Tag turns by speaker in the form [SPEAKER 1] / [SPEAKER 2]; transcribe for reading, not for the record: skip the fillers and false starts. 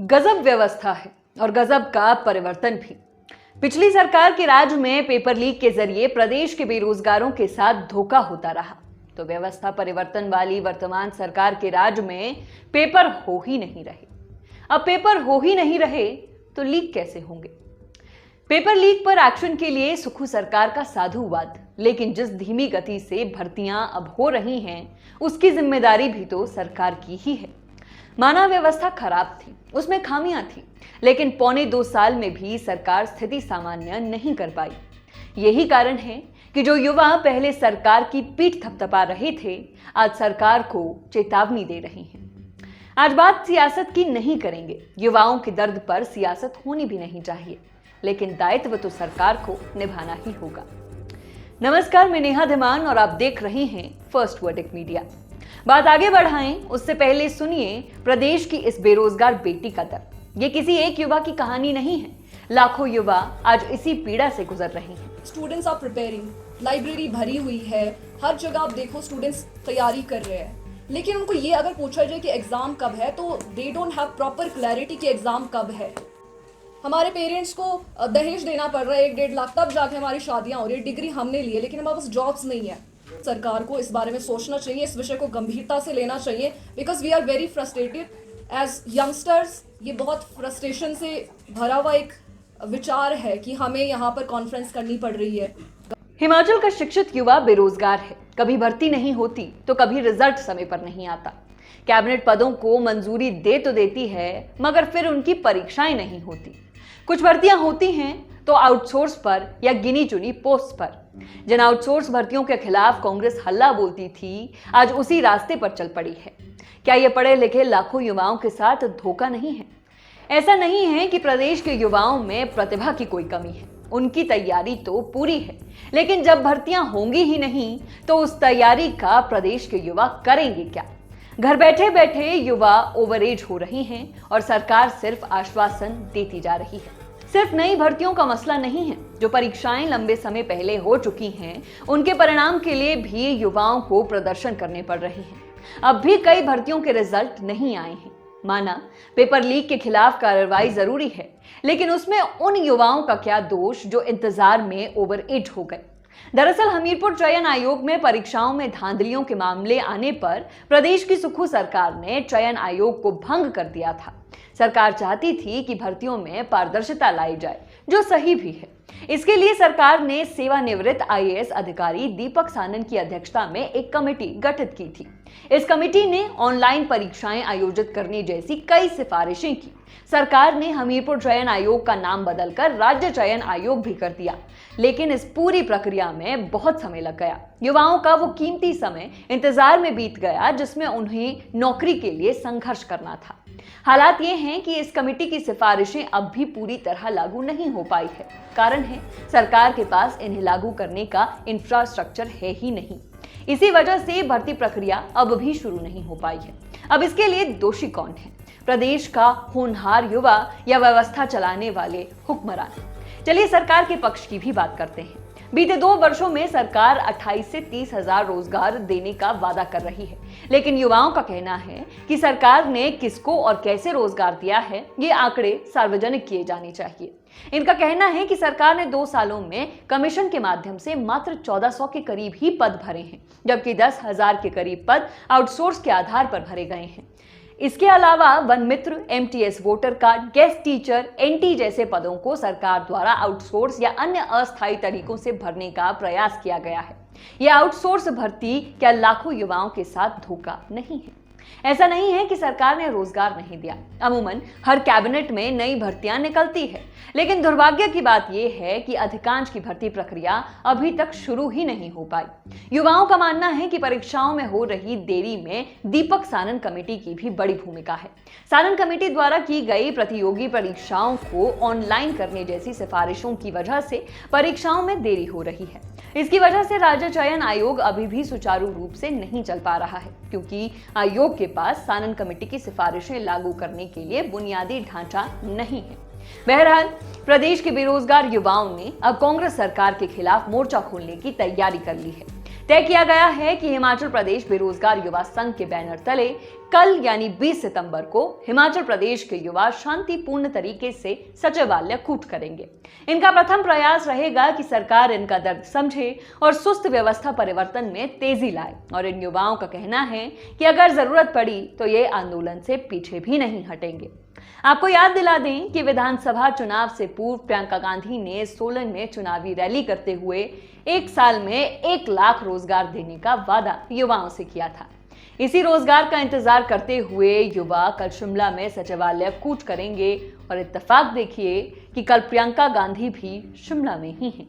[SPEAKER 1] गजब व्यवस्था है और गजब का परिवर्तन भी। पिछली सरकार के राज में पेपर लीक के जरिए प्रदेश के बेरोजगारों के साथ धोखा होता रहा, तो व्यवस्था परिवर्तन वाली वर्तमान सरकार के राज में पेपर हो ही नहीं रहे। अब पेपर हो ही नहीं रहे तो लीक कैसे होंगे? पेपर लीक पर एक्शन के लिए सुखू सरकार का साधुवाद, लेकिन जिस धीमी गति से भर्तियां अब हो रही हैं, उसकी जिम्मेदारी भी तो सरकार की ही है। माना व्यवस्था खराब थी, उसमें खामियां थी, लेकिन पौने 2 साल में भी सरकार स्थिति सामान्य नहीं कर पाई। यही कारण है कि जो युवा पहले सरकार की पीठ थपथपा रहे थे, आज सरकार को चेतावनी दे रहे हैं। आज बात सियासत की नहीं करेंगे, युवाओं के दर्द पर सियासत होनी भी नहीं चाहिए, लेकिन दायित्व तो सरकार को निभाना ही होगा। नमस्कार, मैं नेहा धीमान और आप देख रहे हैं फर्स्ट वर्डिक्ट मीडिया। बात आगे बढ़ाएं उससे पहले सुनिए प्रदेश की इस बेरोजगार बेटी का दर्द। ये किसी एक युवा की कहानी नहीं है, लाखों युवा आज इसी पीड़ा से गुजर रहे हैं।
[SPEAKER 2] स्टूडेंट्स आर प्रिपेयरिंग, लाइब्रेरी भरी हुई है, हर जगह आप देखो स्टूडेंट्स तैयारी कर रहे हैं, लेकिन उनको ये अगर पूछा जाए कि एग्जाम कब है तो they don't have proper clarity कि एग्जाम कब है। हमारे पेरेंट्स को दहेज देना पड़ रहा है 1-1.5 लाख, तब जाके हमारी शादियां हो रही है। डिग्री हमने ली है लेकिन हमारे पास जॉब्स नहीं है। सरकार को इस बारे में सोचना चाहिए, इस विषय को गंभीरता से लेना चाहिए, because we are very frustrated as youngsters. ये बहुत फ्रस्ट्रेशन से भरा हुआ एक विचार है कि हमें यहाँ पर कॉन्फ्रेंस करनी पड़ रही है।
[SPEAKER 1] हिमाचल का शिक्षित युवा बेरोजगार है, कभी भर्ती नहीं होती तो कभी रिजल्ट समय पर नहीं आता। कैबिनेट पदों को मंजूरी दे तो देती है, मगर फिर उनकी परीक्षाएं नहीं होती। कुछ भर्तियां होती हैं तो आउटसोर्स पर या गिनी चुनी पोस्ट पर। जिन आउटसोर्स भर्तियों के खिलाफ कांग्रेस हल्ला बोलती थी, आज उसी रास्ते पर चल पड़ी है। क्या ये पढ़े लिखे लाखों युवाओं के साथ धोखा नहीं है? ऐसा नहीं है कि प्रदेश के युवाओं में प्रतिभा की कोई कमी है, उनकी तैयारी तो पूरी है, लेकिन जब भर्तियां होंगी ही नहीं तो उस तैयारी का प्रदेश के युवा करेंगे क्या? घर बैठे बैठे युवा ओवर एज हो रही हैं और सरकार सिर्फ आश्वासन देती जा रही है। सिर्फ नई भर्तियों का मसला नहीं है, जो परीक्षाएं लंबे समय पहले हो चुकी हैं, उनके परिणाम के लिए भी युवाओं को प्रदर्शन करने पड़ रहे हैं। अब भी कई भर्तियों के रिजल्ट नहीं आए हैं। माना पेपर लीक के खिलाफ कार्रवाई जरूरी है, लेकिन उसमें उन युवाओं का क्या दोष जो इंतजार में ओवर एज हो गए। दरअसल हमीरपुर चयन आयोग में परीक्षाओं में धांधलियों के मामले आने पर प्रदेश की सुखू सरकार ने चयन आयोग को भंग कर दिया था। सरकार चाहती थी कि भर्तियों में पारदर्शिता लाई जाए, जो सही भी है। इसके लिए सरकार ने सेवानिवृत्त आईएएस अधिकारी दीपक सानन की अध्यक्षता में एक कमेटी गठित की थी। इस कमेटी ने ऑनलाइन परीक्षाएं आयोजित करने जैसी कई सिफारिशें की। सरकार ने हमीरपुर चयन आयोग का नाम बदलकर राज्य चयन आयोग भी कर दिया, लेकिन इस पूरी प्रक्रिया में बहुत समय लग गया। युवाओं का वो कीमती समय इंतजार में बीत गया जिसमें उन्हें नौकरी के लिए संघर्ष करना था। हालात ये हैं कि इस कमेटी की सिफारिशें अब भी पूरी तरह लागू नहीं हो पाई है। कारण है सरकार के पास इन्हें लागू करने का इंफ्रास्ट्रक्चर है ही नहीं। इसी वजह से भर्ती प्रक्रिया अब भी शुरू नहीं हो पाई है। अब इसके लिए दोषी कौन है? प्रदेश का होनहार युवा या व्यवस्था चलाने वाले हुक्मरान? चलिए सरकार के पक्ष की भी बात करते हैं। बीते 2 वर्षों में सरकार 28 से 30 हजार रोजगार देने का वादा कर रही है, लेकिन युवाओं का कहना है कि सरकार ने किसको और कैसे रोजगार दिया है, ये आंकड़े सार्वजनिक किए जाने चाहिए। इनका कहना है कि सरकार ने 2 सालों में कमीशन के माध्यम से मात्र 1400 के करीब ही पद भरे हैं, जबकि 10,000 के करीब पद आउटसोर्स के आधार पर भरे गए हैं। इसके अलावा वन मित्र, MTS voter card, guest teacher, NT जैसे पदों को सरकार द्वारा आउटसोर्स या अन्य अस्थायी तरीकों से भरने का प्रयास किया गया है। यह आउटसोर्स भर्ती क्या लाखों युवाओं के साथ धोखा नहीं है? ऐसा नहीं है कि सरकार ने रोजगार नहीं दिया। अमूमन हर कैबिनेट में नई भर्तियां निकलती है, लेकिन दुर्भाग्य की बात यह है कि अधिकांश की भर्ती प्रक्रिया अभी तक शुरू ही नहीं हो पाई। युवाओं का मानना है कि परीक्षाओं में हो रही देरी में दीपक सानन कमेटी की भी बड़ी भूमिका है। सानन कमेटी द्वारा की गई प्रतियोगी परीक्षाओं को ऑनलाइन करने जैसी सिफारिशों की वजह से परीक्षाओं में देरी हो रही है। इसकी वजह से राज्य चयन आयोग अभी भी सुचारू रूप से नहीं चल पा रहा है, क्योंकि आयोग के पास सानन कमेटी की सिफारिशें लागू करने के लिए बुनियादी ढांचा नहीं है। बहरहाल प्रदेश के बेरोजगार युवाओं ने अब कांग्रेस सरकार के खिलाफ मोर्चा खोलने की तैयारी कर ली है। तय किया गया है कि हिमाचल प्रदेश बेरोजगार युवा संघ के बैनर तले कल यानी 20 सितंबर को हिमाचल प्रदेश के युवा शांतिपूर्ण तरीके से सचिवालय कूच करेंगे। इनका प्रथम प्रयास रहेगा कि सरकार इनका दर्द समझे और सुस्त व्यवस्था परिवर्तन में तेजी लाए। और इन युवाओं का कहना है कि अगर जरूरत पड़ी तो ये आंदोलन से पीछे भी नहीं हटेंगे। आपको याद दिला दें कि विधानसभा चुनाव से पूर्व प्रियंका गांधी ने सोलन में चुनावी रैली करते हुए 1 साल में 1 लाख रोजगार देने का वादा युवाओं से किया था। इसी रोजगार का इंतजार करते हुए युवा कल शिमला में सचिवालय कूच करेंगे और इत्तेफाक देखिए कि कल प्रियंका गांधी भी शिमला में ही हैं।